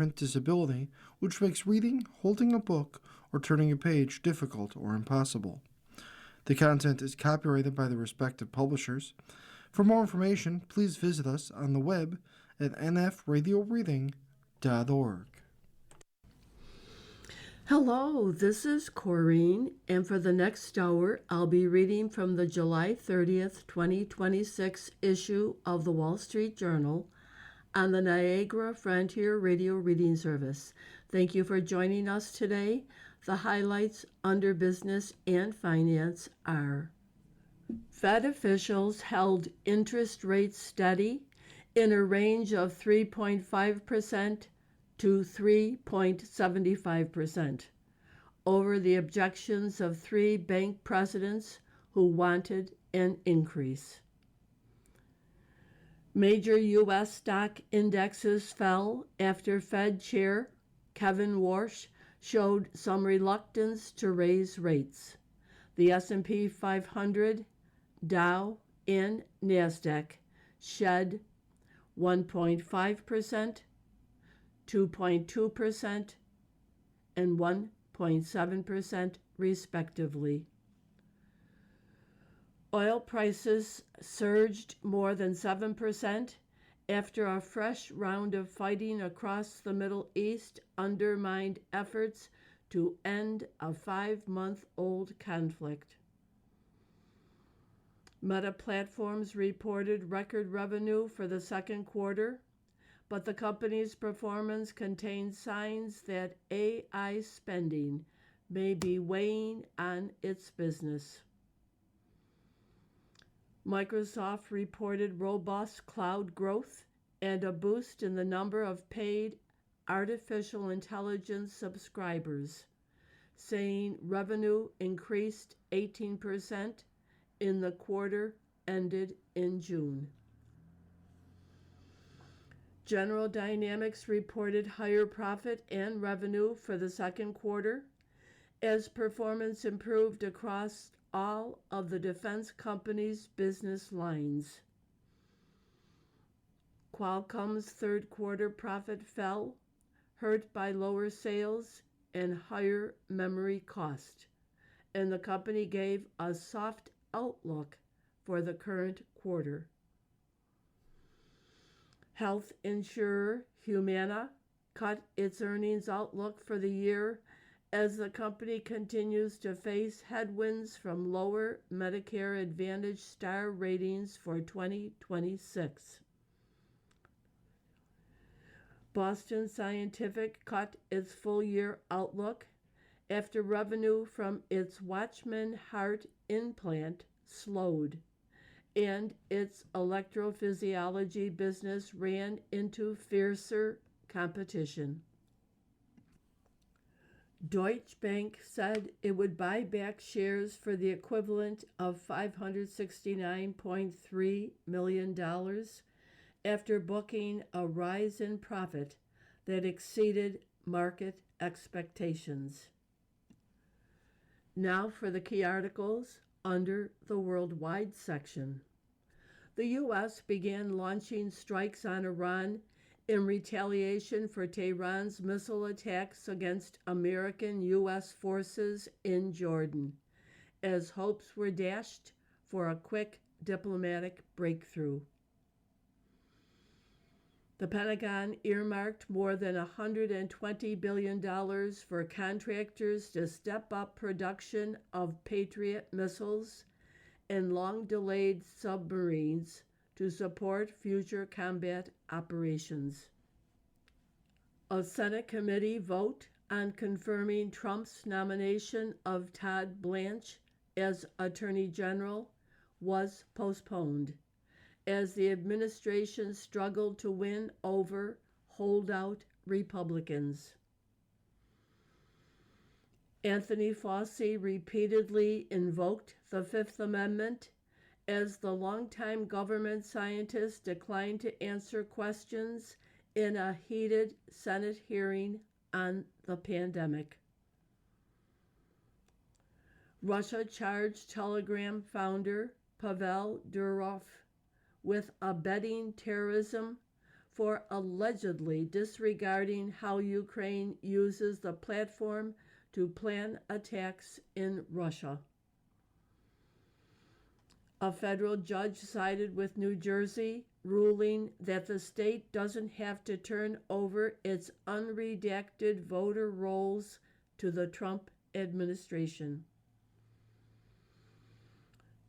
print disability, which makes reading, holding a book, or turning a page difficult or impossible. The content is copyrighted by the respective publishers. For more information, please visit us on the web at nfradioreading.org. Hello, this is Corrine, and for the next hour, I'll be reading from the July 30th, 2026 issue of the Wall Street Journal on the Niagara Frontier Radio Reading Service. Thank you for joining us today. The highlights under business and finance are: Fed officials held interest rates steady in a range of 3.5% to 3.75% over the objections of three bank presidents who wanted an increase. Major U.S. stock indexes fell after Fed Chair Kevin Warsh showed some reluctance to raise rates. The S&P 500, Dow, and NASDAQ shed 1.5%, 2.2%, and 1.7% respectively. Oil prices surged more than 7% after a fresh round of fighting across the Middle East undermined efforts to end a 5-month-old conflict. Meta Platforms reported record revenue for the second quarter, but the company's performance contains signs that AI spending may be weighing on its business. Microsoft reported robust cloud growth and a boost in the number of paid artificial intelligence subscribers, saying revenue increased 18% in the quarter ended in June. General Dynamics reported higher profit and revenue for the second quarter as performance improved across all of the defense company's business lines. Qualcomm's third quarter profit fell, hurt by lower sales and higher memory cost, and the company gave a soft outlook for the current quarter. Health insurer Humana cut its earnings outlook for the year as the company continues to face headwinds from lower Medicare Advantage star ratings for 2026. Boston Scientific cut its full-year outlook after revenue from its Watchman heart implant slowed, and its electrophysiology business ran into fiercer competition. Deutsche Bank said it would buy back shares for the equivalent of $569.3 million after booking a rise in profit that exceeded market expectations. Now for the key articles under the worldwide section. The U.S. began launching strikes on Iran in retaliation for Tehran's missile attacks against American U.S. forces in Jordan, as hopes were dashed for a quick diplomatic breakthrough. The Pentagon earmarked more than $120 billion for contractors to step up production of Patriot missiles and long-delayed submarines to support future combat operations. A Senate committee vote on confirming Trump's nomination of Todd Blanche as Attorney General was postponed as the administration struggled to win over holdout Republicans. Anthony Fauci repeatedly invoked the Fifth Amendment as the longtime government scientist declined to answer questions in a heated Senate hearing on the pandemic. Russia charged Telegram founder Pavel Durov with abetting terrorism for allegedly disregarding how Ukraine uses the platform to plan attacks in Russia. A federal judge sided with New Jersey, ruling that the state doesn't have to turn over its unredacted voter rolls to the Trump administration.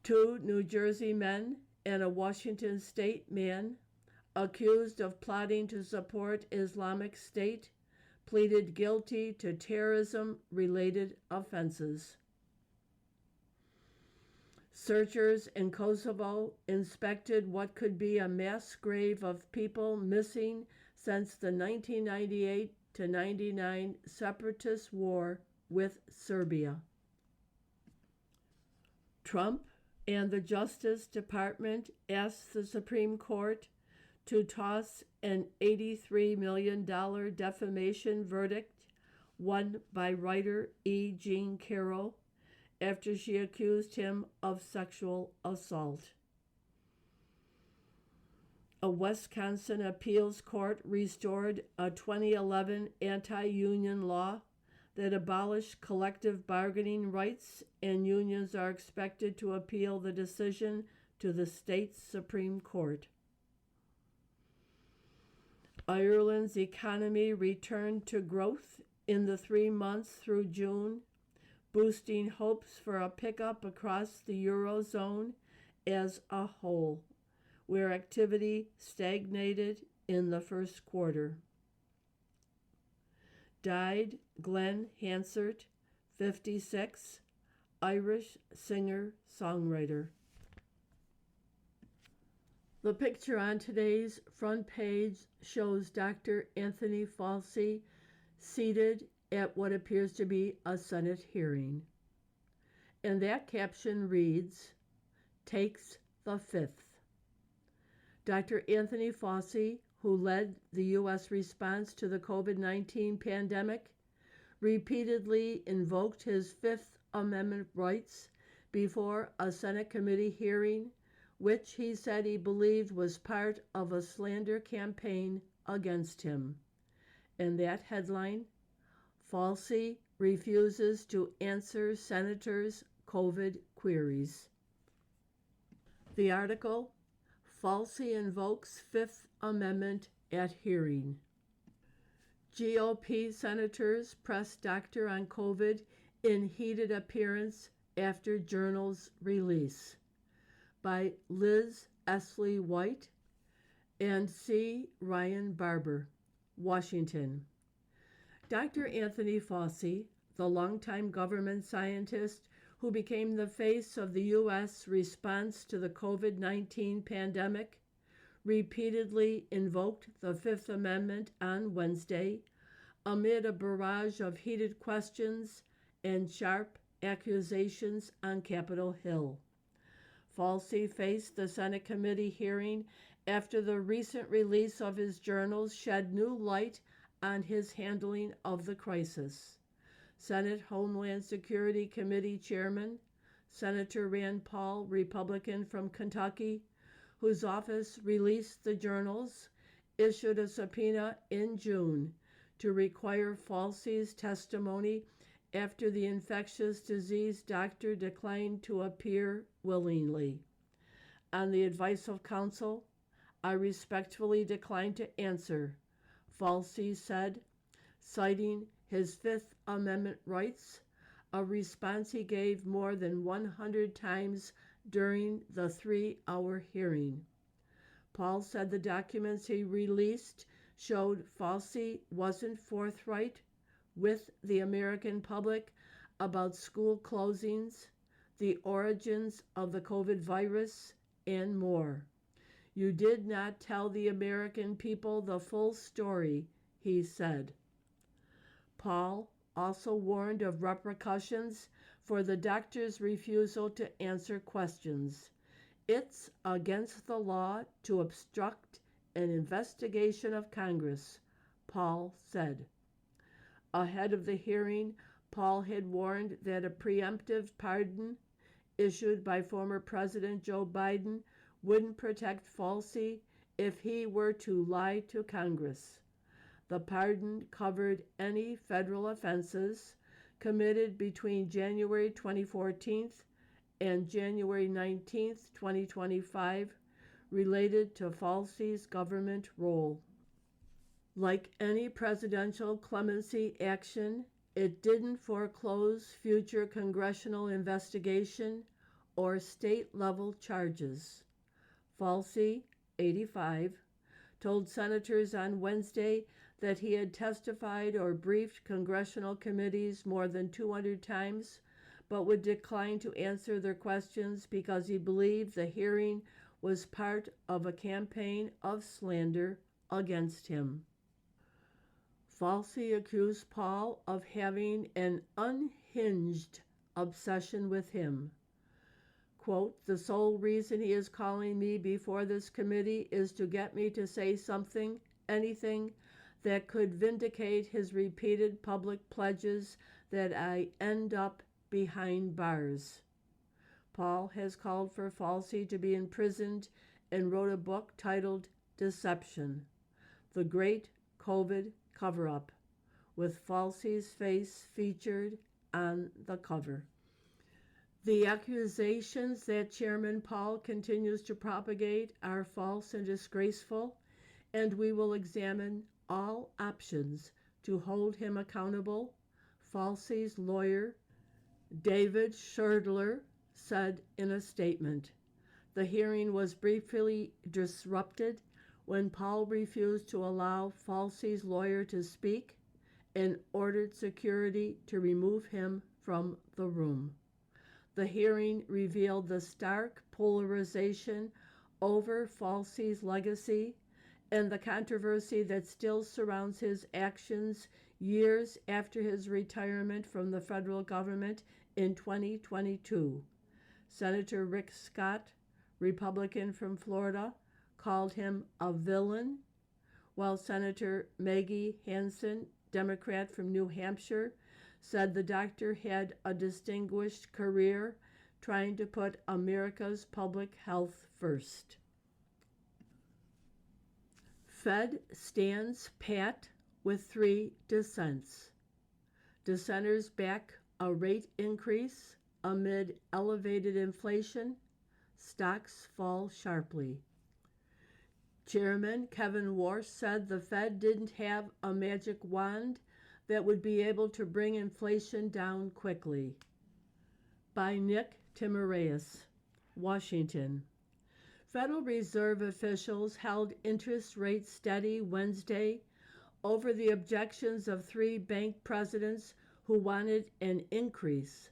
2 New Jersey men and a Washington state man accused of plotting to support Islamic State pleaded guilty to terrorism-related offenses. Searchers in Kosovo inspected what could be a mass grave of people missing since the 1998 to 99 separatist war with Serbia. Trump and the Justice Department asked the Supreme Court to toss an $83 million defamation verdict won by writer E. Jean Carroll after she accused him of sexual assault. A Wisconsin appeals court restored a 2011 anti-union law that abolished collective bargaining rights, and unions are expected to appeal the decision to the state's Supreme Court. Ireland's economy returned to growth in the 3 months through June, boosting hopes for a pickup across the Eurozone as a whole, where activity stagnated in the first quarter. Died Glenn Hansard, 56, Irish singer-songwriter. The picture on today's front page shows Dr. Anthony Fauci seated at what appears to be a Senate hearing. And that caption reads, "Takes the Fifth." Dr. Anthony Fauci, who led the U.S. response to the COVID-19 pandemic, repeatedly invoked his Fifth Amendment rights before a Senate committee hearing, which he said he believed was part of a slander campaign against him. And that headline, Fauci refuses to answer senators' COVID queries. The article, Fauci invokes Fifth Amendment at hearing. GOP senators press doctor on COVID in heated appearance after journal's release. By Liz Esley White and C. Ryan Barber, Washington. Dr. Anthony Fauci, the longtime government scientist who became the face of the U.S. response to the COVID-19 pandemic, repeatedly invoked the Fifth Amendment on Wednesday amid a barrage of heated questions and sharp accusations on Capitol Hill. Fauci faced the Senate committee hearing after the recent release of his journals shed new light on his handling of the crisis. Senate Homeland Security Committee Chairman, Senator Rand Paul, Republican from Kentucky, whose office released the journals, issued a subpoena in June to require Fauci's testimony after the infectious disease doctor declined to appear willingly. On the advice of counsel, I respectfully decline to answer, Fauci said, citing his Fifth Amendment rights, a response he gave more than 100 times during the 3-hour hearing. Paul said the documents he released showed Fauci wasn't forthright with the American public about school closings, the origins of the COVID virus, and more. You did not tell the American people the full story, he said. Paul also warned of repercussions for the doctor's refusal to answer questions. It's against the law to obstruct an investigation of Congress, Paul said. Ahead of the hearing, Paul had warned that a preemptive pardon issued by former President Joe Biden wouldn't protect Fauci if he were to lie to Congress. The pardon covered any federal offenses committed between January 2014 and January 19, 2025, related to Falsey's government role. Like any presidential clemency action, it didn't foreclose future congressional investigation or state-level charges. Falsey, 85, told senators on Wednesday that he had testified or briefed congressional committees more than 200 times, but would decline to answer their questions because he believed the hearing was part of a campaign of slander against him. Falsey accused Paul of having an unhinged obsession with him. Quote, the sole reason he is calling me before this committee is to get me to say something, anything, that could vindicate his repeated public pledges that I end up behind bars. Paul has called for Falsey to be imprisoned and wrote a book titled Deception, The Great COVID Cover-Up, with Falsey's face featured on the cover. The accusations that Chairman Paul continues to propagate are false and disgraceful, and we will examine all options to hold him accountable, Falsey's lawyer, David Schertler, said in a statement. The hearing was briefly disrupted when Paul refused to allow Falsey's lawyer to speak and ordered security to remove him from the room. The hearing revealed the stark polarization over Falsey's legacy and the controversy that still surrounds his actions years after his retirement from the federal government in 2022. Senator Rick Scott, Republican from Florida, called him a villain, while Senator Maggie Hansen, Democrat from New Hampshire, said the doctor had a distinguished career trying to put America's public health first. Fed stands pat with 3 dissents. Dissenters back a rate increase amid elevated inflation. Stocks fall sharply. Chairman Kevin Warsh said the Fed didn't have a magic wand that would be able to bring inflation down quickly. By Nick Timiraeus, Washington. Federal Reserve officials held interest rates steady Wednesday over the objections of 3 bank presidents who wanted an increase,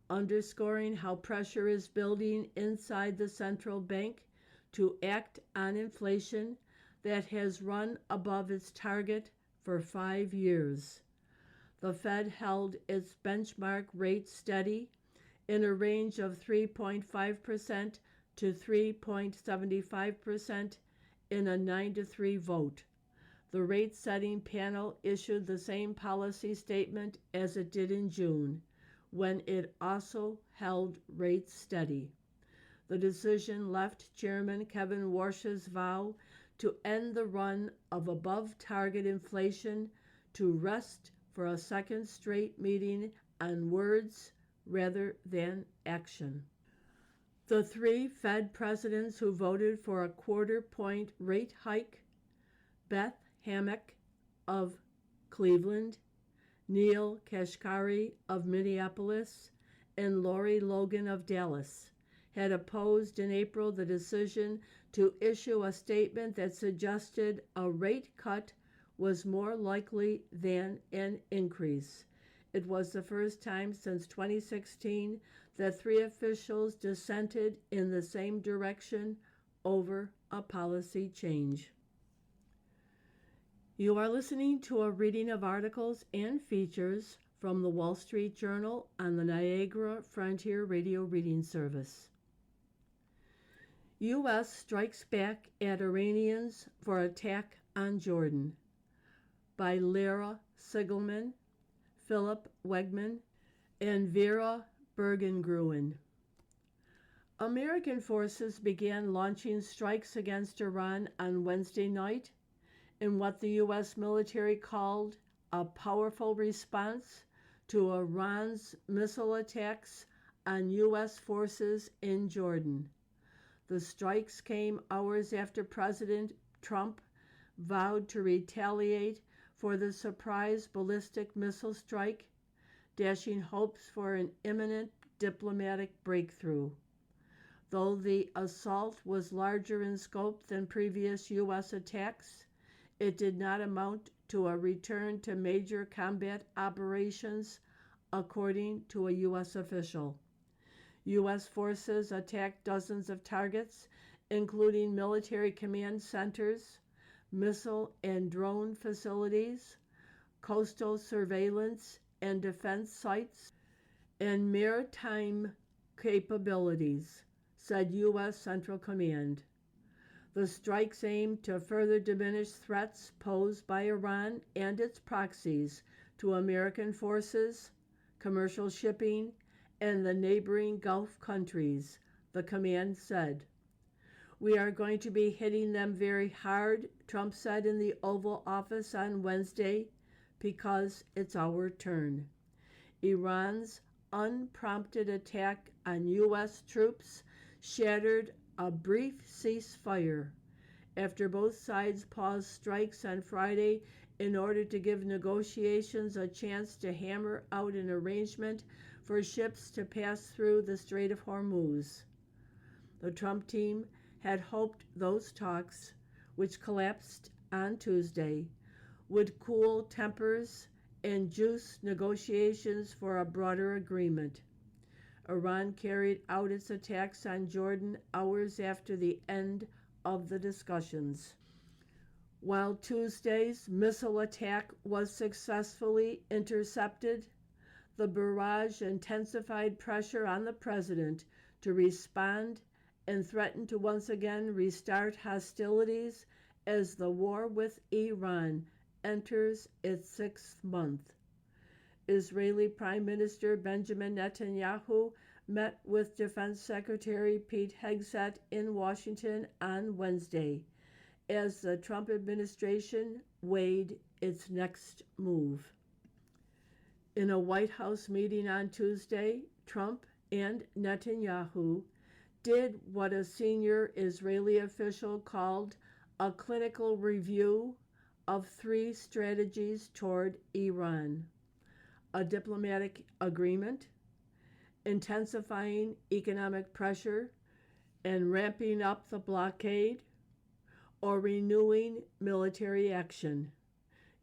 underscoring how pressure is building inside the central bank to act on inflation that has run above its target for 5 years. The Fed held its benchmark rate steady in a range of 3.5% to 3.75% in a 9-3 vote. The rate-setting panel issued the same policy statement as it did in June, when it also held rates steady. The decision left Chairman Kevin Warsh's vow to end the run of above-target inflation to rest for a second straight meeting on words rather than action. The 3 Fed presidents who voted for a quarter-point rate hike, Beth Hammack of Cleveland, Neil Kashkari of Minneapolis, and Lori Logan of Dallas, had opposed in April the decision to issue a statement that suggested a rate cut was more likely than an increase. It was the first time since 2016 that 3 officials dissented in the same direction over a policy change. You are listening to a reading of articles and features from the Wall Street Journal on the Niagara Frontier Radio Reading Service. U.S. strikes back at Iranians for attack on Jordan. By Lara Sigelman, Philip Wegman, and Vera Bergengruen. American forces began launching strikes against Iran on Wednesday night in what the U.S. military called a powerful response to Iran's missile attacks on U.S. forces in Jordan. The strikes came hours after President Trump vowed to retaliate for the surprise ballistic missile strike, dashing hopes for an imminent diplomatic breakthrough. Though the assault was larger in scope than previous U.S. attacks, it did not amount to a return to major combat operations, according to a U.S. official. U.S. forces attacked dozens of targets, including military command centers, missile and drone facilities, coastal surveillance and defense sites, and maritime capabilities, said U.S. Central Command. The strikes aim to further diminish threats posed by Iran and its proxies to American forces, commercial shipping, and the neighboring Gulf countries, the command said. We are going to be hitting them very hard, Trump said in the Oval Office on Wednesday, because it's our turn. Iran's unprompted attack on U.S. troops shattered a brief ceasefire after both sides paused strikes on Friday in order to give negotiations a chance to hammer out an arrangement for ships to pass through the Strait of Hormuz. The Trump team had hoped those talks, which collapsed on Tuesday, would cool tempers and juice negotiations for a broader agreement. Iran carried out its attacks on Jordan hours after the end of the discussions. While Tuesday's missile attack was successfully intercepted, the barrage intensified pressure on the president to respond and threatened to once again restart hostilities as the war with Iran enters its sixth month. Israeli Prime Minister Benjamin Netanyahu met with Defense Secretary Pete Hegseth in Washington on Wednesday as the Trump administration weighed its next move. In a White House meeting on Tuesday, Trump and Netanyahu did what a senior Israeli official called a clinical review of three strategies toward Iran: a diplomatic agreement, intensifying economic pressure and ramping up the blockade, or renewing military action.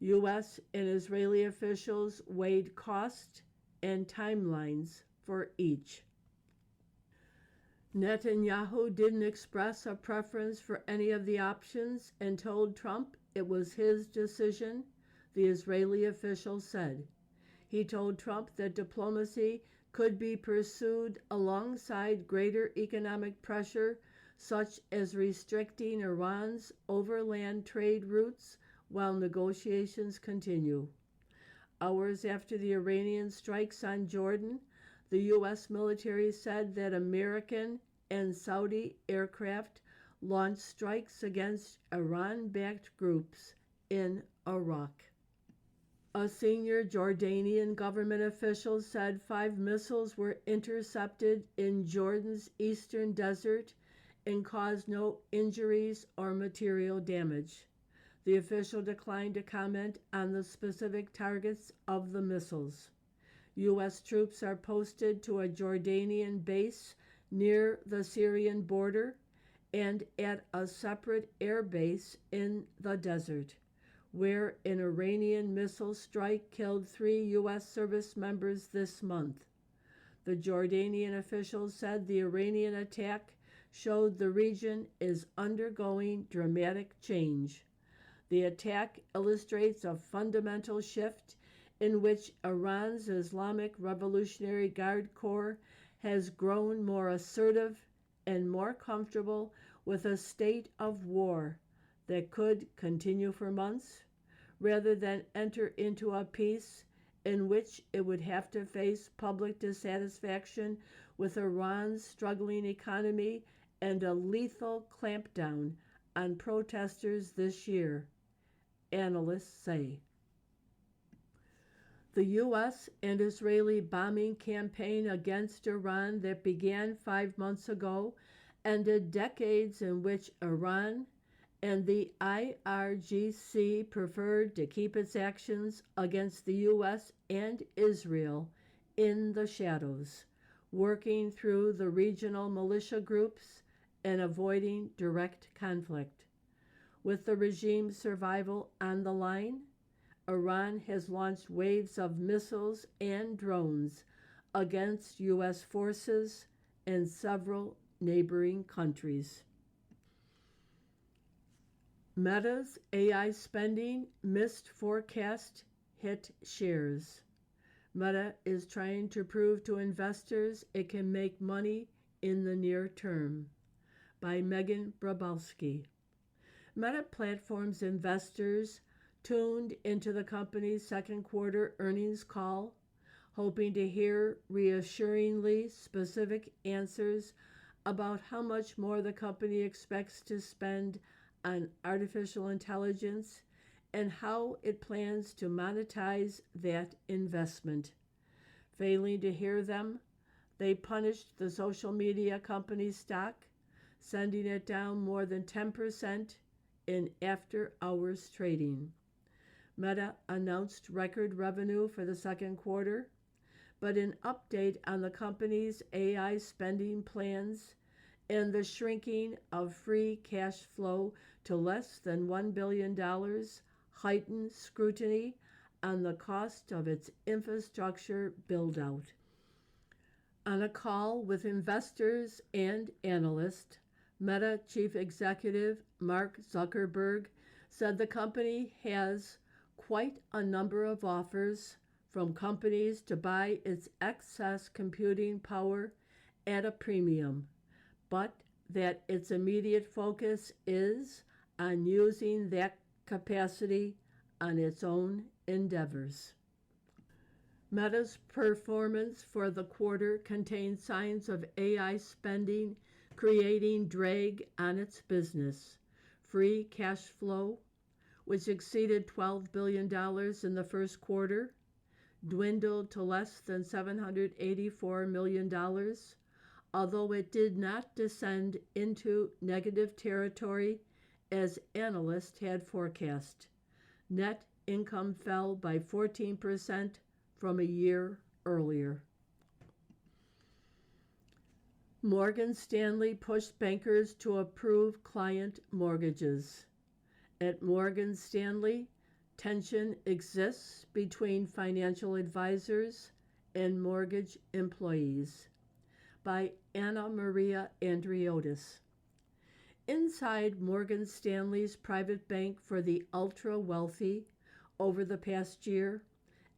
U.S. and Israeli officials weighed cost and timelines for each. Netanyahu didn't express a preference for any of the options and told Trump it was his decision, the Israeli official said. He told Trump that diplomacy could be pursued alongside greater economic pressure, such as restricting Iran's overland trade routes while negotiations continue. Hours after the Iranian strikes on Jordan, the U.S. military said that American and Saudi aircraft launched strikes against Iran-backed groups in Iraq. A senior Jordanian government official said 5 missiles were intercepted in Jordan's eastern desert and caused no injuries or material damage. The official declined to comment on the specific targets of the missiles. U.S. troops are posted to a Jordanian base near the Syrian border and at a separate air base in the desert, where an Iranian missile strike killed 3 U.S. service members this month. The Jordanian officials said the Iranian attack showed the region is undergoing dramatic change. The attack illustrates a fundamental shift in which Iran's Islamic Revolutionary Guard Corps has grown more assertive and more comfortable with a state of war that could continue for months, rather than enter into a peace in which it would have to face public dissatisfaction with Iran's struggling economy and a lethal clampdown on protesters this year, analysts say. The U.S. and Israeli bombing campaign against Iran that began 5 months ago ended decades in which Iran and the IRGC preferred to keep its actions against the U.S. and Israel in the shadows, working through the regional militia groups and avoiding direct conflict. With the regime's survival on the line, Iran has launched waves of missiles and drones against U.S. forces and several neighboring countries. Meta's AI spending missed forecast hit shares. Meta is trying to prove to investors it can make money in the near term. By Megan Brabowski. Meta Platforms investors tuned into the company's second quarter earnings call, hoping to hear reassuringly specific answers about how much more the company expects to spend on artificial intelligence and how it plans to monetize that investment. Failing to hear them, they punished the social media company's stock, sending it down more than 10% in after-hours trading. Meta announced record revenue for the second quarter, but an update on the company's AI spending plans and the shrinking of free cash flow to less than $1 billion heightened scrutiny on the cost of its infrastructure build-out. On a call with investors and analysts, Meta Chief Executive Mark Zuckerberg said the company has quite a number of offers from companies to buy its excess computing power at a premium, but that its immediate focus is on using that capacity on its own endeavors. Meta's performance for the quarter contained signs of AI spending creating drag on its business. Free cash flow, which exceeded $12 billion in the first quarter, dwindled to less than $784 million, although it did not descend into negative territory as analysts had forecast. Net income fell by 14% from a year earlier. Morgan Stanley pushed bankers to approve client mortgages. At Morgan Stanley, tension exists between financial advisors and mortgage employees. By Anna Maria Andriotis. Inside Morgan Stanley's private bank for the ultra-wealthy, over the past year,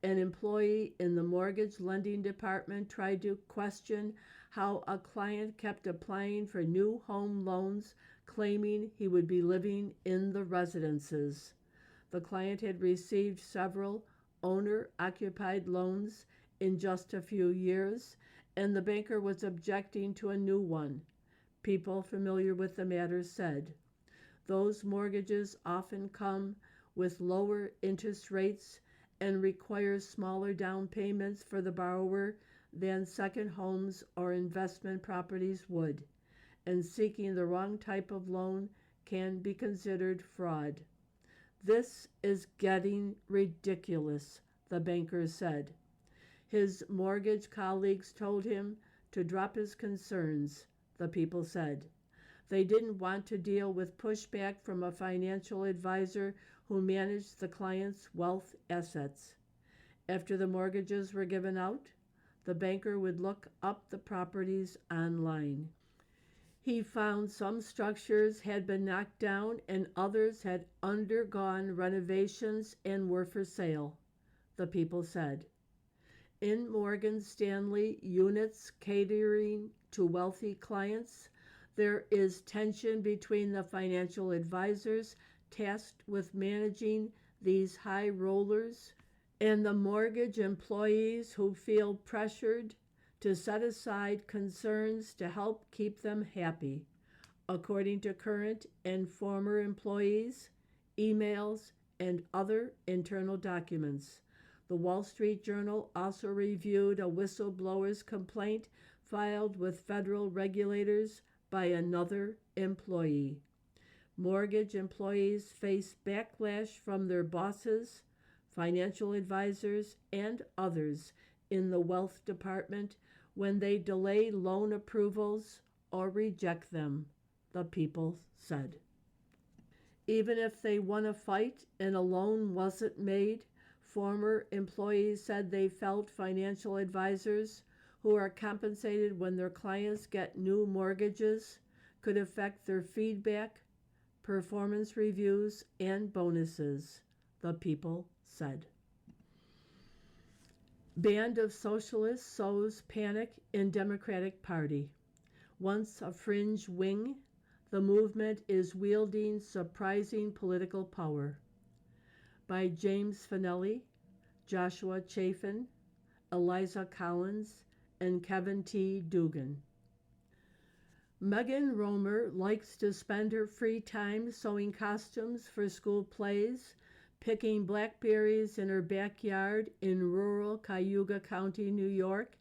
an employee in the mortgage lending department tried to question how a client kept applying for new home loans, claiming he would be living in the residences. The client had received several owner-occupied loans in just a few years, and the banker was objecting to a new one. People familiar with the matter said. Those mortgages often come with lower interest rates and require smaller down payments for the borrower than second homes or investment properties would, and seeking the wrong type of loan can be considered fraud. This is getting ridiculous, the banker said. His mortgage colleagues told him to drop his concerns, the people said. They didn't want to deal with pushback from a financial advisor who managed the client's wealth assets. After the mortgages were given out, the banker would look up the properties online. He found some structures had been knocked down and others had undergone renovations and were for sale, the people said. In Morgan Stanley units catering to wealthy clients, there is tension between the financial advisors tasked with managing these high rollers and the mortgage employees who feel pressured to set aside concerns to help keep them happy, according to current and former employees, emails, and other internal documents. The Wall Street Journal also reviewed a whistleblower's complaint filed with federal regulators by another employee. Mortgage employees face backlash from their bosses, financial advisors, and others in the wealth department when they delay loan approvals or reject them, the people said. Even if they won a fight and a loan wasn't made, former employees said they felt financial advisors who are compensated when their clients get new mortgages could affect their feedback, performance reviews, and bonuses, the people said. Band of socialists sows panic in Democratic Party. Once a fringe wing, the movement is wielding surprising political power. By James Finelli, Joshua Chafin, Eliza Collins, and Kevin T. Dugan. Megan Romer likes to spend her free time sewing costumes for school plays, picking blackberries in her backyard in rural Cayuga County, New York,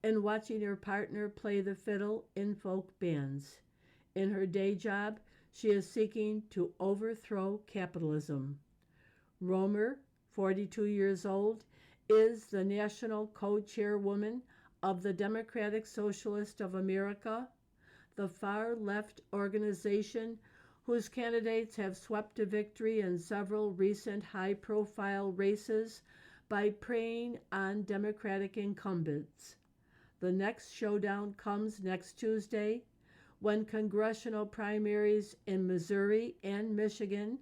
and watching her partner play the fiddle in folk bands. In her day job, she is seeking to overthrow capitalism. Romer, 42 years old, is the national co-chairwoman of the Democratic Socialist of America, the far-left organization whose candidates have swept to victory in several recent high-profile races by preying on Democratic incumbents. The next showdown comes next Tuesday, when congressional primaries in Missouri and Michigan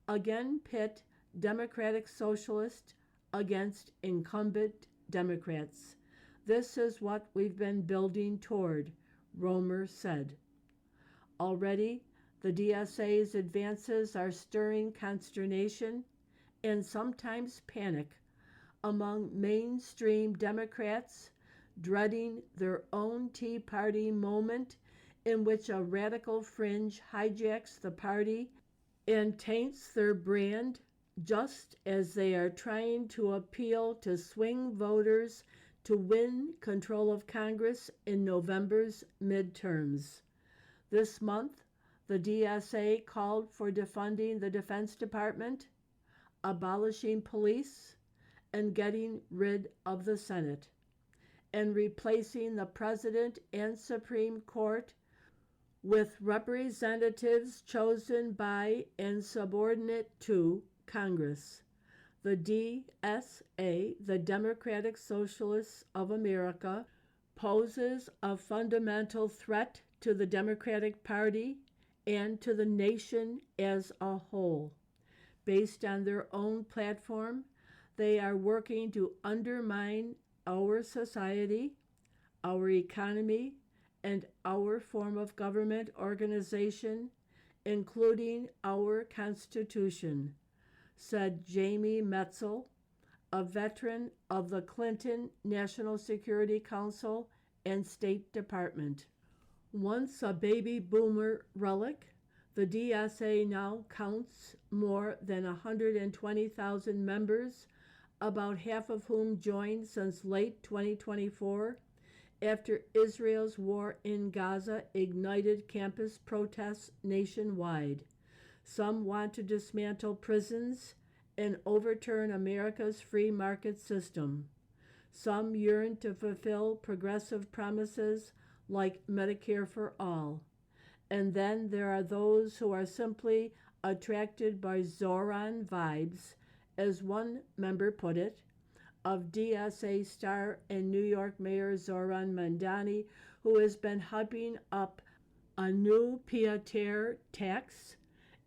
again pit Democratic Socialists against incumbent Democrats. This is what we've been building toward, Romer said. Already, the DSA's advances are stirring consternation and sometimes panic among mainstream Democrats, dreading their own Tea Party moment in which a radical fringe hijacks the party and taints their brand, just as they are trying to appeal to swing voters to win control of Congress in November's midterms. This month, the DSA called for defunding the Defense Department, abolishing police, and getting rid of the Senate, and replacing the President and Supreme Court with representatives chosen by and subordinate to Congress. The DSA, the Democratic Socialists of America, poses a fundamental threat to the Democratic Party and to the nation as a whole. Based on their own platform, they are working to undermine our society, our economy, and our form of government organization, including our Constitution, said Jamie Metzel, a veteran of the Clinton National Security Council and State Department. Once a baby boomer relic, the DSA now counts more than 120,000 members, about half of whom joined since late 2024, after Israel's war in Gaza ignited campus protests nationwide. Some want to dismantle prisons and overturn America's free market system. Some yearn to fulfill progressive promises like Medicare for all. And then there are those who are simply attracted by Zoran vibes, as one member put it, of DSA star and New York Mayor Zoran Mandani, who has been hyping up a new pied-à-terre tax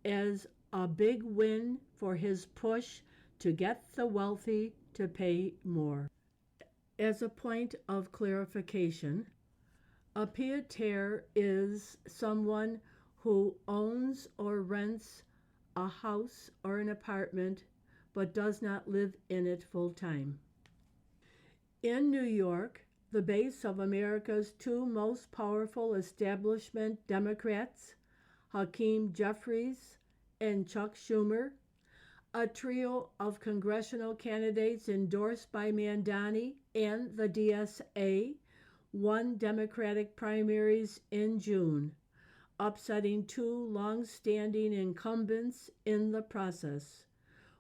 as a big win for his push to get the wealthy to pay more. As a point of clarification, a pied-à-terre is someone who owns or rents a house or an apartment but does not live in it full time. In New York, the base of America's two most powerful establishment Democrats, Hakeem Jeffries and Chuck Schumer, a trio of congressional candidates endorsed by Mandani and the DSA, won Democratic primaries in June, upsetting two long-standing incumbents in the process.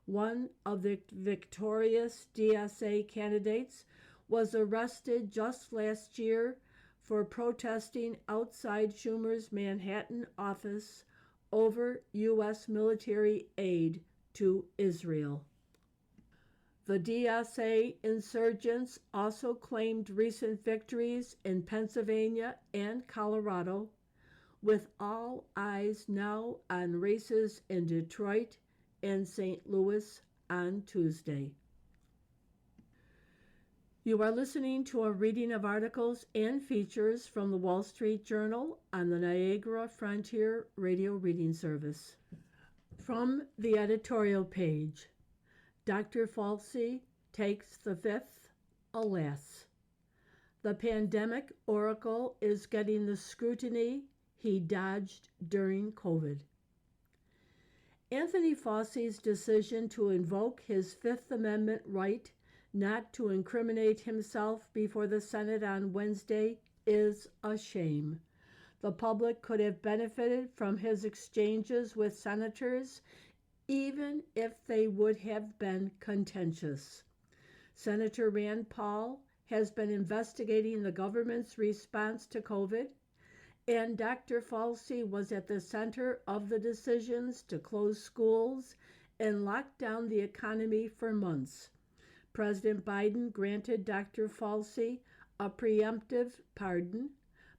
One of the victorious DSA candidates was arrested just last year for protesting outside Schumer's Manhattan office over U.S. military aid to Israel. The DSA insurgents also claimed recent victories in Pennsylvania and Colorado, with all eyes now on races in Detroit and St. Louis on Tuesday. You are listening to a reading of articles and features from the Wall Street Journal on the Niagara Frontier Radio Reading Service. From the editorial page, Dr. Fauci takes the fifth, alas. The pandemic oracle is getting the scrutiny he dodged during COVID. Anthony Fauci's decision to invoke his Fifth Amendment right not to incriminate himself before the Senate on Wednesday is a shame. The public could have benefited from his exchanges with senators, even if they would have been contentious. Senator Rand Paul has been investigating the government's response to COVID, and Dr. Fauci was at the center of the decisions to close schools and lock down the economy for months. President Biden granted Dr. Fauci a preemptive pardon,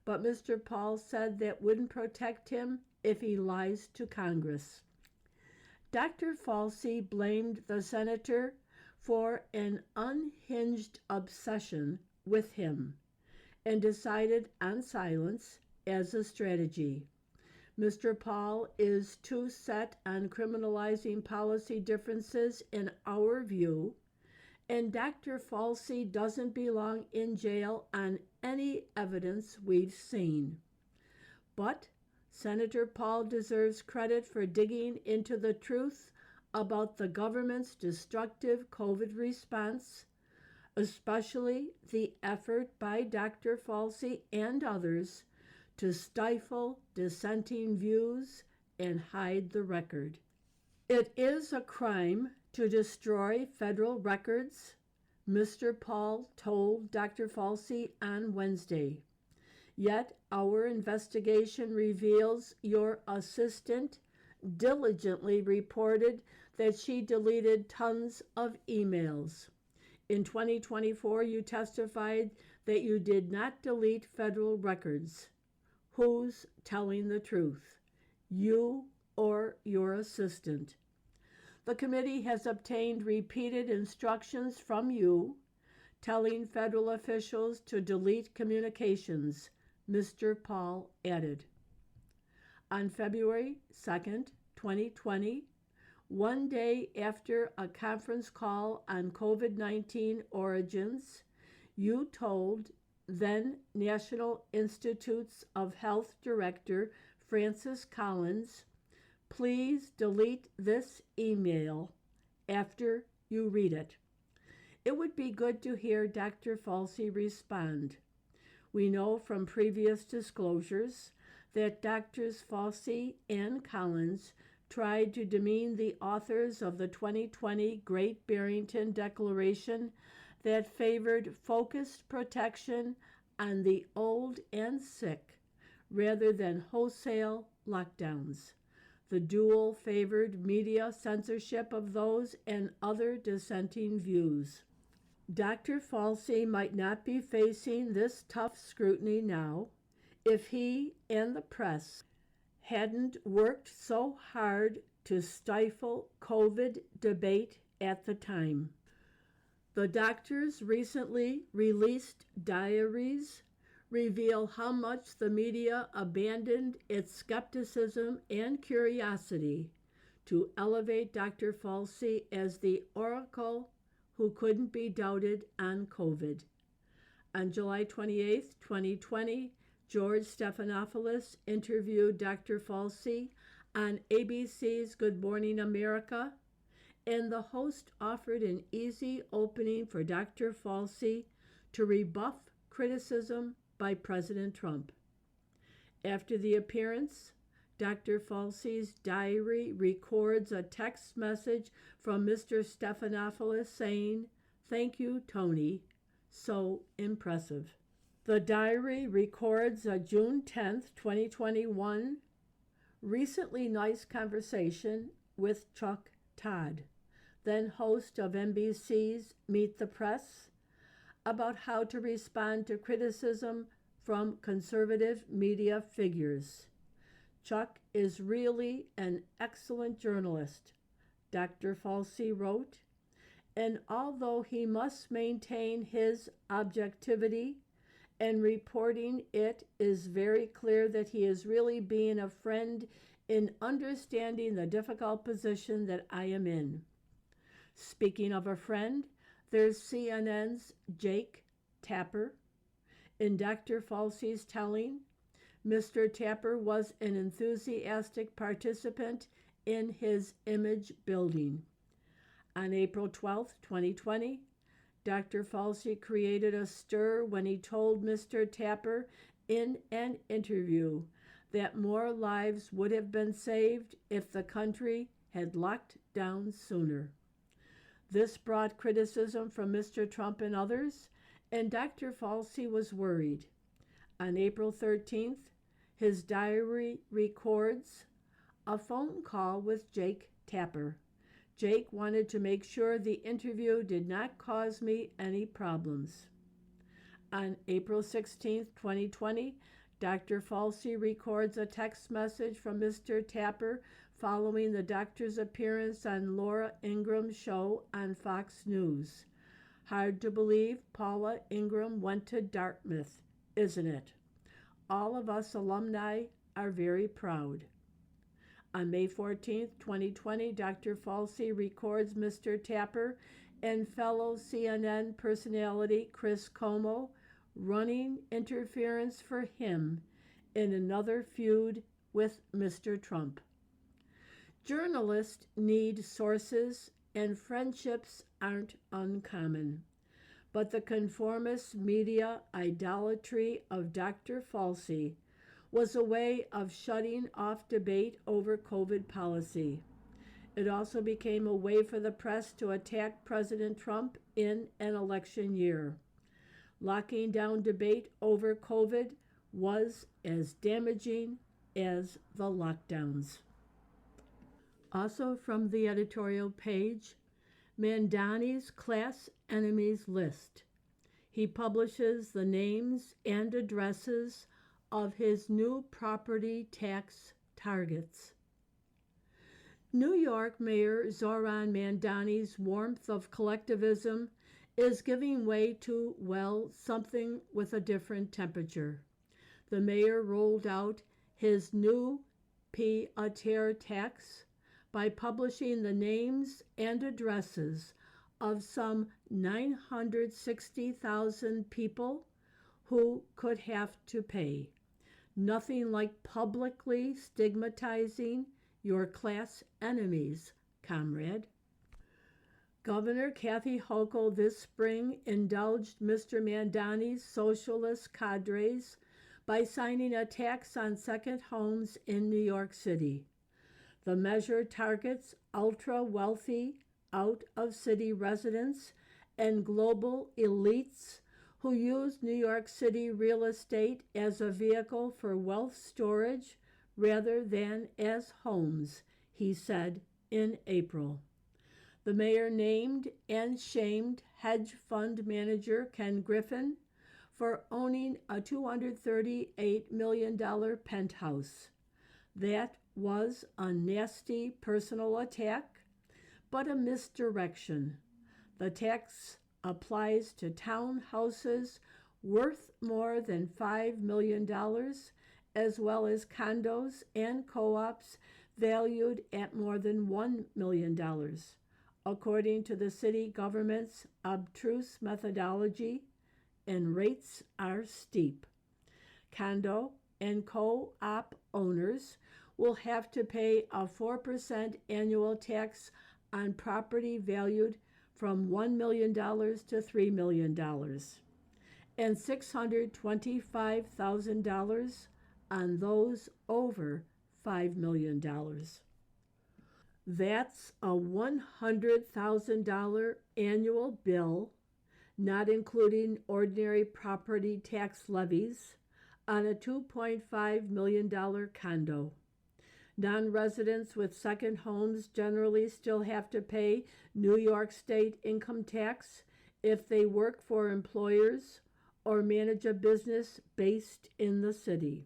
but Mr. Paul said that wouldn't protect him if he lies to Congress. Dr. Fauci blamed the senator for an unhinged obsession with him and decided on silence as a strategy. Mr. Paul is too set on criminalizing policy differences in our view, and Dr. Fauci doesn't belong in jail on any evidence we've seen. But Senator Paul deserves credit for digging into the truth about the government's destructive COVID response, especially the effort by Dr. Fauci and others to stifle dissenting views and hide the record. It is a crime to destroy federal records, Mr. Paul told Dr. Fauci on Wednesday. Yet our investigation reveals your assistant diligently reported that she deleted tons of emails. In 2024, you testified that you did not delete federal records. Who's telling the truth, you or your assistant? The committee has obtained repeated instructions from you telling federal officials to delete communications, Mr. Paul added. On February 2nd, 2020, one day after a conference call on COVID-19 origins, you told then National Institutes of Health Director Francis Collins, please delete this email after you read it. It would be good to hear Dr. Fauci respond. We know from previous disclosures that Drs. Fauci and Collins tried to demean the authors of the 2020 Great Barrington Declaration that favored focused protection on the old and sick rather than wholesale lockdowns. The dual favored media censorship of those and other dissenting views. Dr. Fauci might not be facing this tough scrutiny now if he and the press hadn't worked so hard to stifle COVID debate at the time. The doctor's recently released diaries reveal how much the media abandoned its skepticism and curiosity to elevate Dr. Falsey as the oracle who couldn't be doubted on COVID. On July 28, 2020, George Stephanopoulos interviewed Dr. Falsey on ABC's Good Morning America, and the host offered an easy opening for Dr. Falsey to rebuff criticism by President Trump. After the appearance, Dr. Falsey's diary records a text message from Mr. Stephanopoulos saying, "Thank you, Tony. So impressive." The diary records a June 10th, 2021, recently nice conversation with Chuck Todd, then host of NBC's Meet the Press, about how to respond to criticism from conservative media figures. Chuck is really an excellent journalist, Dr. Falsey wrote, and although he must maintain his objectivity and reporting, it is very clear that he is really being a friend in understanding the difficult position that I am in. Speaking of a friend, there's CNN's Jake Tapper. In Dr. Falsey's telling, Mr. Tapper was an enthusiastic participant in his image building. On April 12, 2020, Dr. Falsey created a stir when he told Mr. Tapper in an interview that more lives would have been saved if the country had locked down sooner. This brought criticism from Mr. Trump and others, and Dr. Falsey was worried. On April 13th, his diary records a phone call with Jake Tapper. Jake wanted to make sure the interview did not cause me any problems. On April 16, 2020, Dr. Falsey records a text message from Mr. Tapper following the doctor's appearance on Laura Ingram's show on Fox News. Hard to believe Paula Ingram went to Dartmouth, isn't it? All of us alumni are very proud. On May 14, 2020, Dr. Falsey records Mr. Tapper and fellow CNN personality Chris Como running interference for him in another feud with Mr. Trump. Journalists need sources, and friendships aren't uncommon. But the conformist media idolatry of Dr. Falsey was a way of shutting off debate over COVID policy. It also became a way for the press to attack President Trump in an election year. Locking down debate over COVID was as damaging as the lockdowns. Also from the editorial page, Mandani's class enemies list. He publishes the names and addresses of his new property tax targets. New York Mayor Zoran Mandani's warmth of collectivism is giving way to, well, something with a different temperature. The mayor rolled out his new pied-à-terre tax by publishing the names and addresses of some 960,000 people who could have to pay. Nothing like publicly stigmatizing your class enemies, comrade. Governor Kathy Hochul this spring indulged Mr. Mandani's socialist cadres by signing a tax on second homes in New York City. The measure targets ultra-wealthy, out-of-city residents and global elites who use New York City real estate as a vehicle for wealth storage rather than as homes, he said in April. The mayor named and shamed hedge fund manager Ken Griffin for owning a $238 million penthouse. That was a nasty personal attack, but a misdirection. The tax applies to townhouses worth more than $5 million, as well as condos and co-ops valued at more than $1 million, according to the city government's obtruse methodology, and rates are steep. Condo and co-op owners will have to pay a 4% annual tax on property valued from $1 million to $3 million and $625,000 on those over $5 million. That's a $100,000 annual bill, not including ordinary property tax levies, on a $2.5 million condo. Non-residents with second homes generally still have to pay New York State income tax if they work for employers or manage a business based in the city.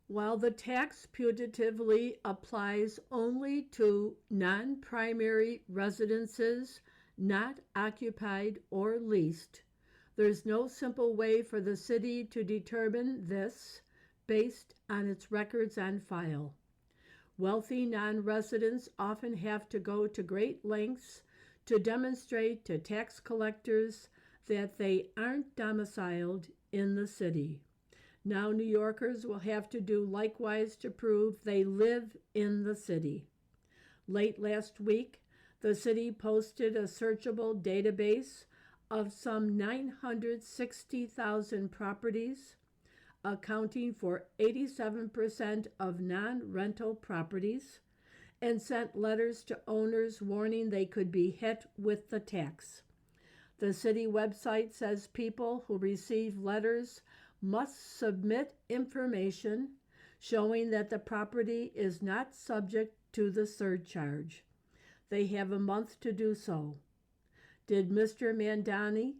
While the tax putatively applies only to non-primary residences not occupied or leased, there's no simple way for the city to determine this based on its records on file. Wealthy non-residents often have to go to great lengths to demonstrate to tax collectors that they aren't domiciled in the city. Now New Yorkers will have to do likewise to prove they live in the city. Late last week, the city posted a searchable database of some 960,000 properties, accounting for 87% of non-rental properties, and sent letters to owners warning they could be hit with the tax. The city website says people who receive letters must submit information showing that the property is not subject to the surcharge. They have a month to do so. Did Mr. Mandani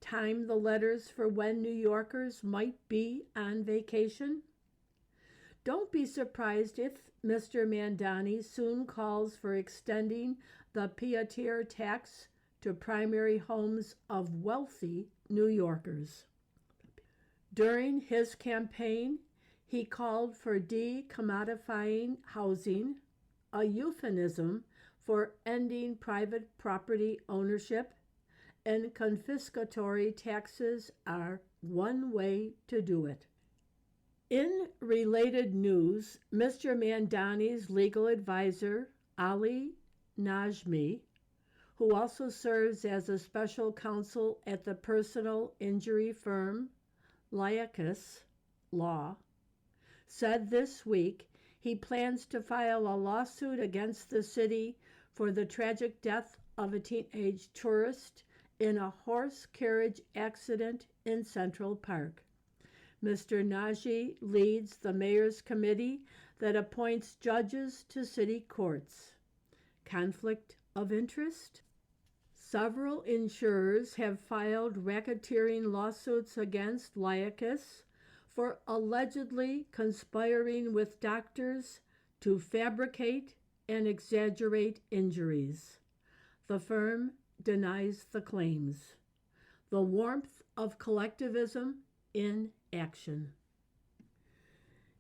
time the letters for when New Yorkers might be on vacation? Don't be surprised if Mr. Mandani soon calls for extending the pied-à-terre tax to primary homes of wealthy New Yorkers. During his campaign, he called for decommodifying housing, a euphemism for ending private property ownership, and confiscatory taxes are one way to do it. In related news, Mr. Mandani's legal advisor, Ali Najmi, who also serves as a special counsel at the personal injury firm Liacus Law, said this week he plans to file a lawsuit against the city for the tragic death of a teenage tourist in a horse carriage accident in Central Park. Mr. Najee leads the mayor's committee that appoints judges to city courts. Conflict of interest? Several insurers have filed racketeering lawsuits against Liacus for allegedly conspiring with doctors to fabricate and exaggerate injuries. The firm denies the claims. The warmth of collectivism in action.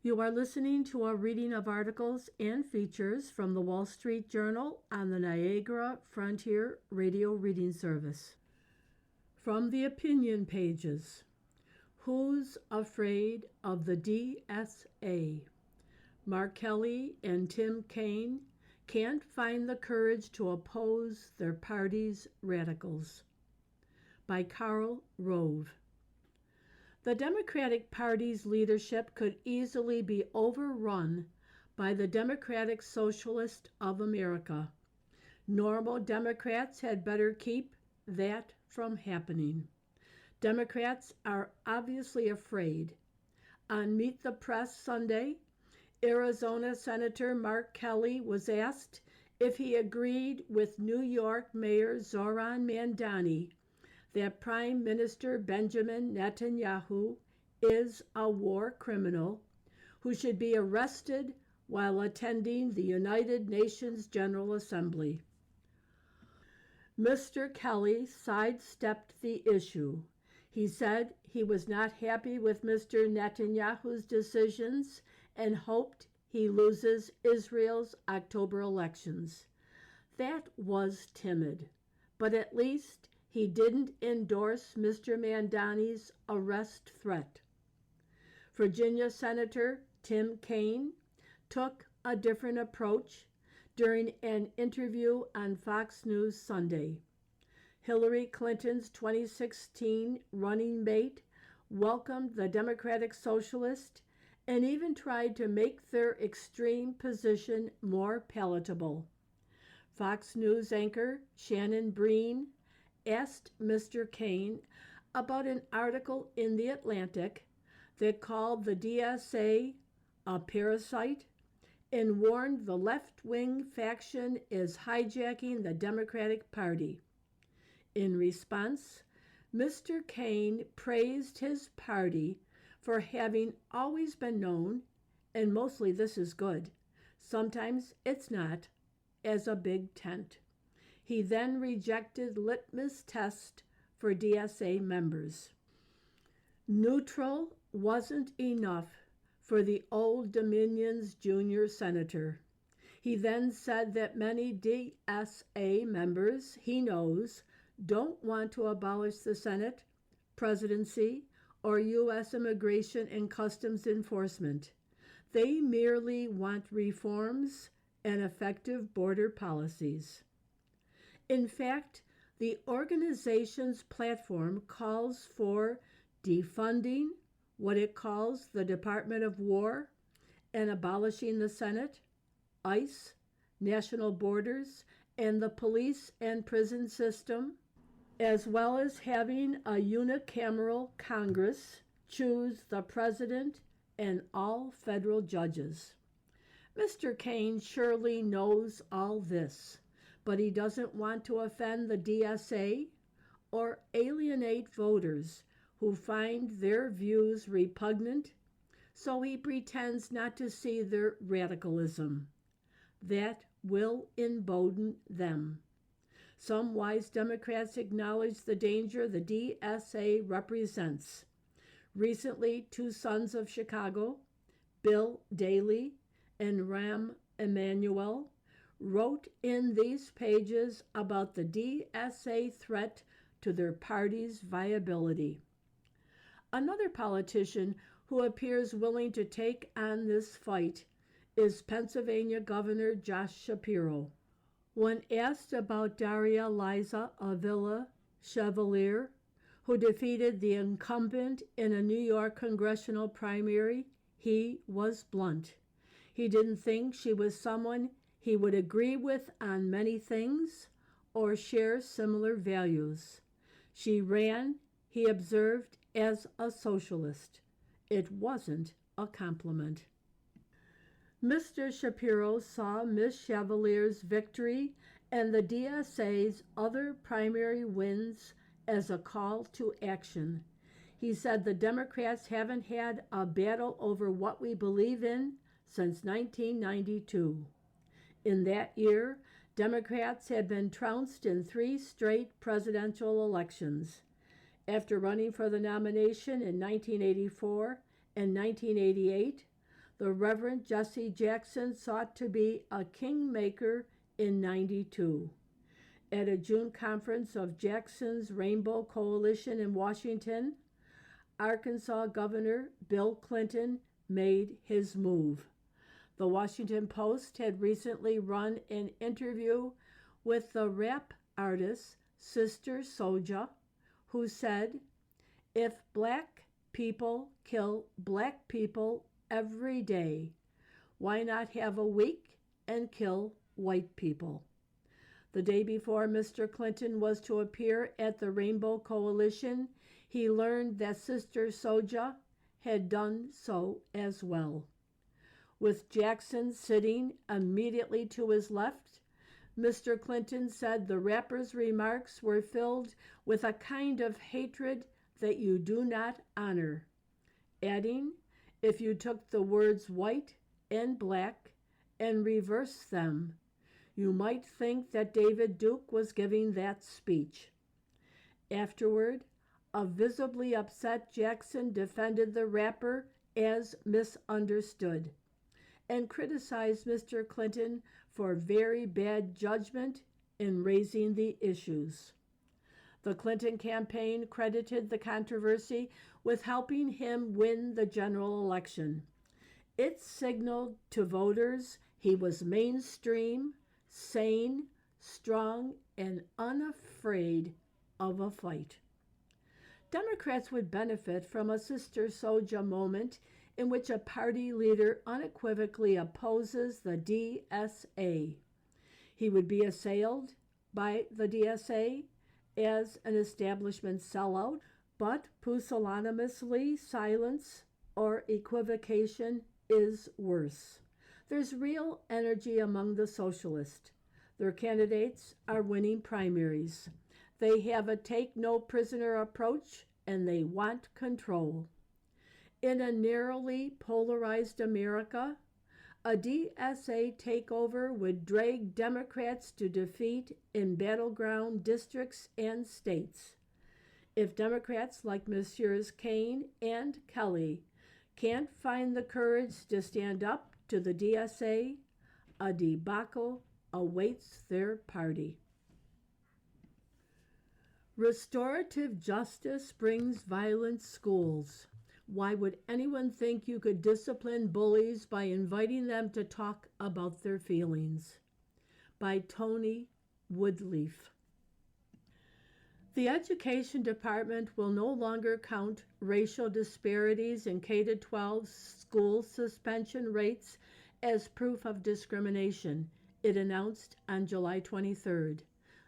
You are listening to a reading of articles and features from the Wall Street Journal on the Niagara Frontier Radio Reading Service. From the opinion pages, Who's Afraid of the DSA? Mark Kelly and Tim Kaine can't find the courage to oppose their party's radicals. By Karl Rove. The Democratic Party's leadership could easily be overrun by the Democratic Socialists of America. Normal Democrats had better keep that from happening. Democrats are obviously afraid. On Meet the Press Sunday, Arizona Senator Mark Kelly was asked if he agreed with New York Mayor Zoran Mandani that Prime Minister Benjamin Netanyahu is a war criminal who should be arrested while attending the United Nations General Assembly. Mr. Kelly sidestepped the issue. He said he was not happy with Mr. Netanyahu's decisions and hoped he loses Israel's October elections. That was timid, but at least he didn't endorse Mr. Mandani's arrest threat. Virginia Senator Tim Kaine took a different approach during an interview on Fox News Sunday. Hillary Clinton's 2016 running mate welcomed the Democratic Socialist and even tried to make their extreme position more palatable. Fox News anchor Shannon Breen asked Mr. Kaine about an article in The Atlantic that called the DSA a parasite and warned the left-wing faction is hijacking the Democratic Party. In response, Mr. Kaine praised his party for having always been known, and mostly this is good, sometimes it's not, as a big tent. He then rejected litmus test for DSA members. Neutral wasn't enough for the Old Dominion's junior senator. He then said that many DSA members he knows don't want to abolish the Senate, presidency, or U.S. Immigration and Customs Enforcement. They merely want reforms and effective border policies. In fact, the organization's platform calls for defunding what it calls the Department of War and abolishing the Senate, ICE, national borders, and the police and prison system, as well as having a unicameral Congress choose the president and all federal judges. Mr. Kaine surely knows all this, but he doesn't want to offend the DSA or alienate voters who find their views repugnant, so he pretends not to see their radicalism. That will embolden them. Some wise Democrats acknowledge the danger the DSA represents. Recently, two sons of Chicago, Bill Daley and Rahm Emanuel, wrote in these pages about the DSA threat to their party's viability. Another politician who appears willing to take on this fight is Pennsylvania Governor Josh Shapiro. When asked about Daria Liza Avila Chevalier, who defeated the incumbent in a New York congressional primary, he was blunt. He didn't think she was someone he would agree with on many things or share similar values. She ran, he observed, as a socialist. It wasn't a compliment. Mr. Shapiro saw Ms. Chevalier's victory and the DSA's other primary wins as a call to action. He said the Democrats haven't had a battle over what we believe in since 1992. In that year, Democrats had been trounced in 3 straight presidential elections. After running for the nomination in 1984 and 1988, the Reverend Jesse Jackson sought to be a kingmaker in 92. At a June conference of Jackson's Rainbow Coalition in Washington, Arkansas Governor Bill Clinton made his move. The Washington Post had recently run an interview with the rap artist Sister Souljah, who said, "If black people kill black people every day, why not have a week and kill white people?" The day before Mr. Clinton was to appear at the Rainbow Coalition, he learned that Sister Souljah had done so as well. With Jackson sitting immediately to his left, Mr. Clinton said the rapper's remarks were filled with a kind of hatred that you do not honor, adding, if you took the words white and black and reversed them, you might think that David Duke was giving that speech. Afterward, a visibly upset Jackson defended the rapper as misunderstood, and criticized Mr. Clinton for very bad judgment in raising the issues. The Clinton campaign credited the controversy with helping him win the general election. It signaled to voters he was mainstream, sane, strong, and unafraid of a fight. Democrats would benefit from a Sister Souljah moment in which a party leader unequivocally opposes the DSA. He would be assailed by the DSA as an establishment sellout, but pusillanimously silence or equivocation is worse. There's real energy among the socialists. Their candidates are winning primaries. They have a take-no-prisoner approach, and they want control. In a narrowly polarized America, a DSA takeover would drag Democrats to defeat in battleground districts and states. If Democrats like Messrs. Kane and Kelly can't find the courage to stand up to the DSA, a debacle awaits their party. Restorative justice brings violent schools. Why would anyone think you could discipline bullies by inviting them to talk about their feelings? By Tony Woodleaf. The Education Department will no longer count racial disparities in K-12 school suspension rates as proof of discrimination, it announced on July 23rd.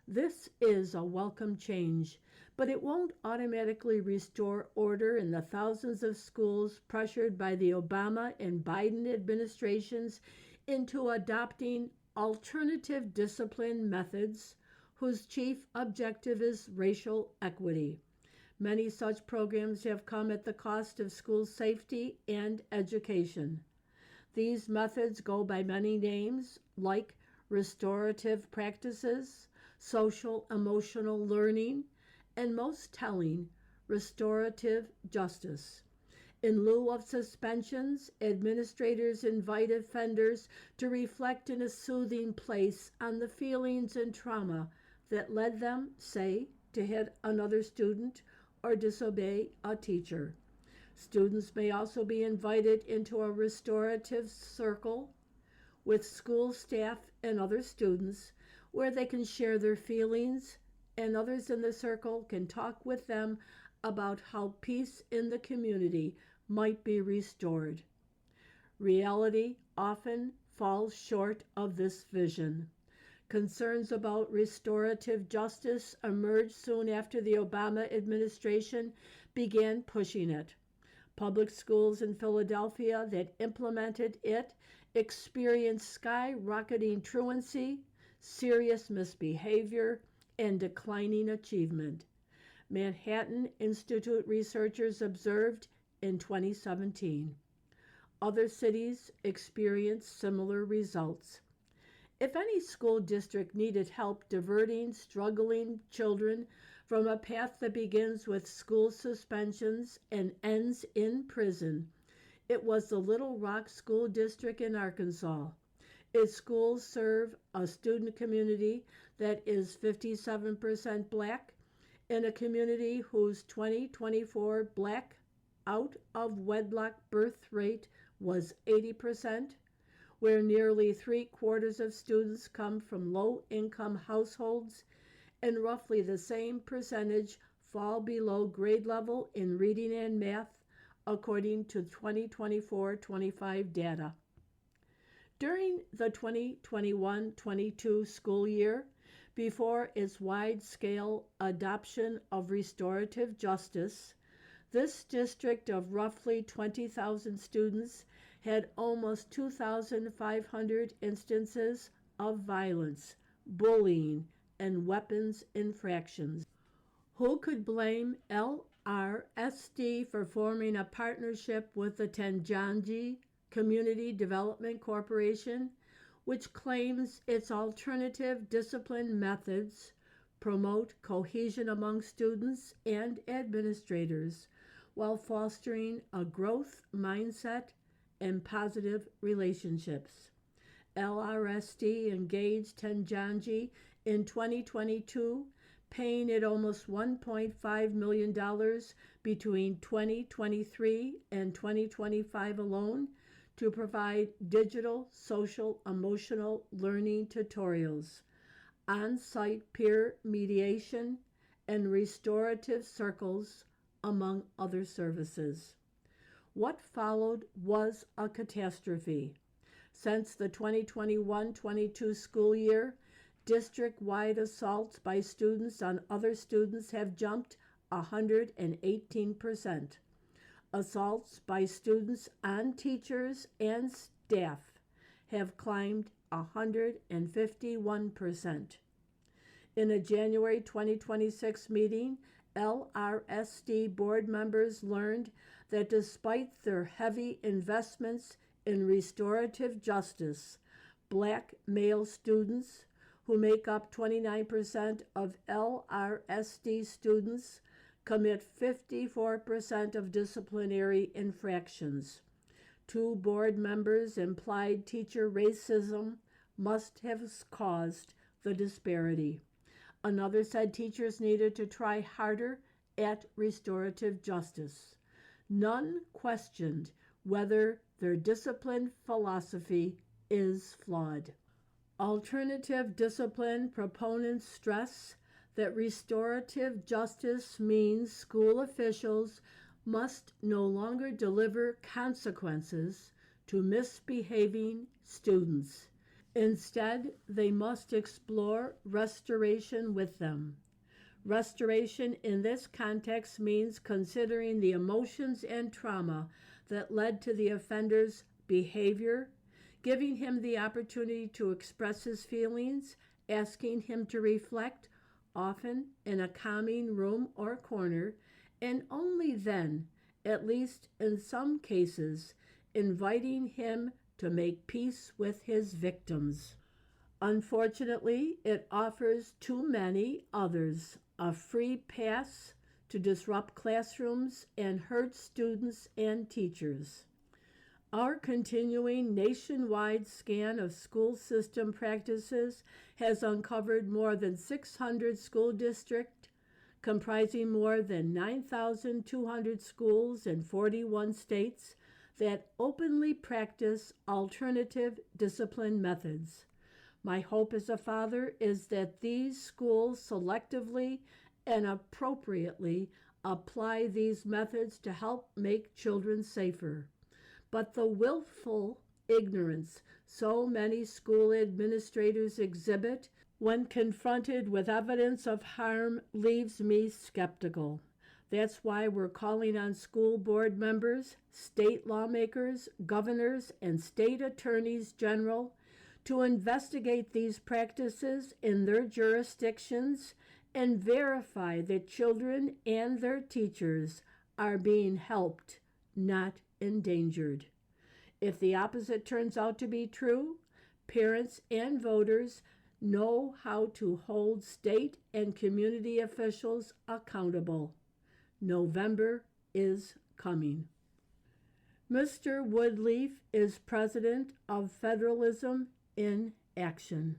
This is a welcome change, but it won't automatically restore order in the thousands of schools pressured by the Obama and Biden administrations into adopting alternative discipline methods whose chief objective is racial equity. Many such programs have come at the cost of school safety and education. These methods go by many names, like restorative practices, social emotional learning, and most telling, restorative justice. In lieu of suspensions, administrators invite offenders to reflect in a soothing place on the feelings and trauma that led them, say, to hit another student or disobey a teacher. Students may also be invited into a restorative circle with school staff and other students where they can share their feelings, and others in the circle can talk with them about how peace in the community might be restored. Reality often falls short of this vision. Concerns about restorative justice emerged soon after the Obama administration began pushing it. Public schools in Philadelphia that implemented it experienced skyrocketing truancy, serious misbehavior, and declining achievement. Manhattan Institute researchers observed in 2017. Other cities experienced similar results. If any school district needed help diverting struggling children from a path that begins with school suspensions and ends in prison, it was the Little Rock School District in Arkansas. Its schools serve a student community that is 57% Black, in a community whose 2024 Black out-of-wedlock birth rate was 80%, where nearly 3/4 of students come from low-income households, and roughly the same percentage fall below grade level in reading and math, according to 2024-25 data. During the 2021-22 school year, before its wide-scale adoption of restorative justice, this district of roughly 20,000 students had almost 2,500 instances of violence, bullying, and weapons infractions. Who could blame LRSD for forming a partnership with the Tanjanji Community Development Corporation, which claims its alternative discipline methods promote cohesion among students and administrators while fostering a growth mindset and positive relationships. LRSD engaged Tenjanji in 2022, paying it almost $1.5 million between 2023 and 2025 alone to provide digital, social, emotional learning tutorials, on-site peer mediation, and restorative circles, among other services. What followed was a catastrophe. Since the 2021-22 school year, district-wide assaults by students on other students have jumped 118%. Assaults by students on teachers and staff have climbed 151%. In a January 2026 meeting, LRSD board members learned that despite their heavy investments in restorative justice, Black male students, who make up 29% of LRSD students, commit 54% of disciplinary infractions. Two board members implied teacher racism must have caused the disparity. Another said teachers needed to try harder at restorative justice. None questioned whether their discipline philosophy is flawed. Alternative discipline proponents stress that restorative justice means school officials must no longer deliver consequences to misbehaving students. Instead, they must explore restoration with them. Restoration in this context means considering the emotions and trauma that led to the offender's behavior, giving him the opportunity to express his feelings, asking him to reflect, often in a calming room or corner, and only then, at least in some cases, inviting him to make peace with his victims. Unfortunately, it offers too many others a free pass to disrupt classrooms and hurt students and teachers. Our continuing nationwide scan of school system practices has uncovered more than 600 school districts comprising more than 9,200 schools in 41 states that openly practice alternative discipline methods. My hope as a father is that these schools selectively and appropriately apply these methods to help make children safer. But the willful ignorance so many school administrators exhibit when confronted with evidence of harm leaves me skeptical. That's why we're calling on school board members, state lawmakers, governors, and state attorneys general to investigate these practices in their jurisdictions and verify that children and their teachers are being helped, not endangered. If the opposite turns out to be true, parents and voters know how to hold state and community officials accountable. November is coming. Mr. Woodleaf is president of Federalism in Action.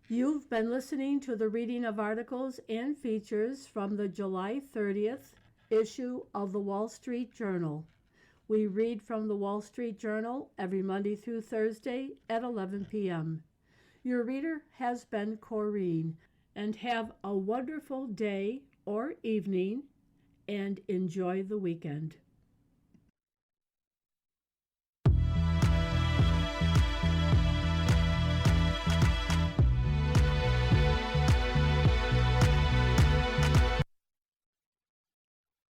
You've been listening to the reading of articles and features from the July 30th issue of the Wall Street Journal. We read from the Wall Street Journal every Monday through Thursday at 11 p.m. Your reader has been Corrine, and have a wonderful day or evening, and enjoy the weekend.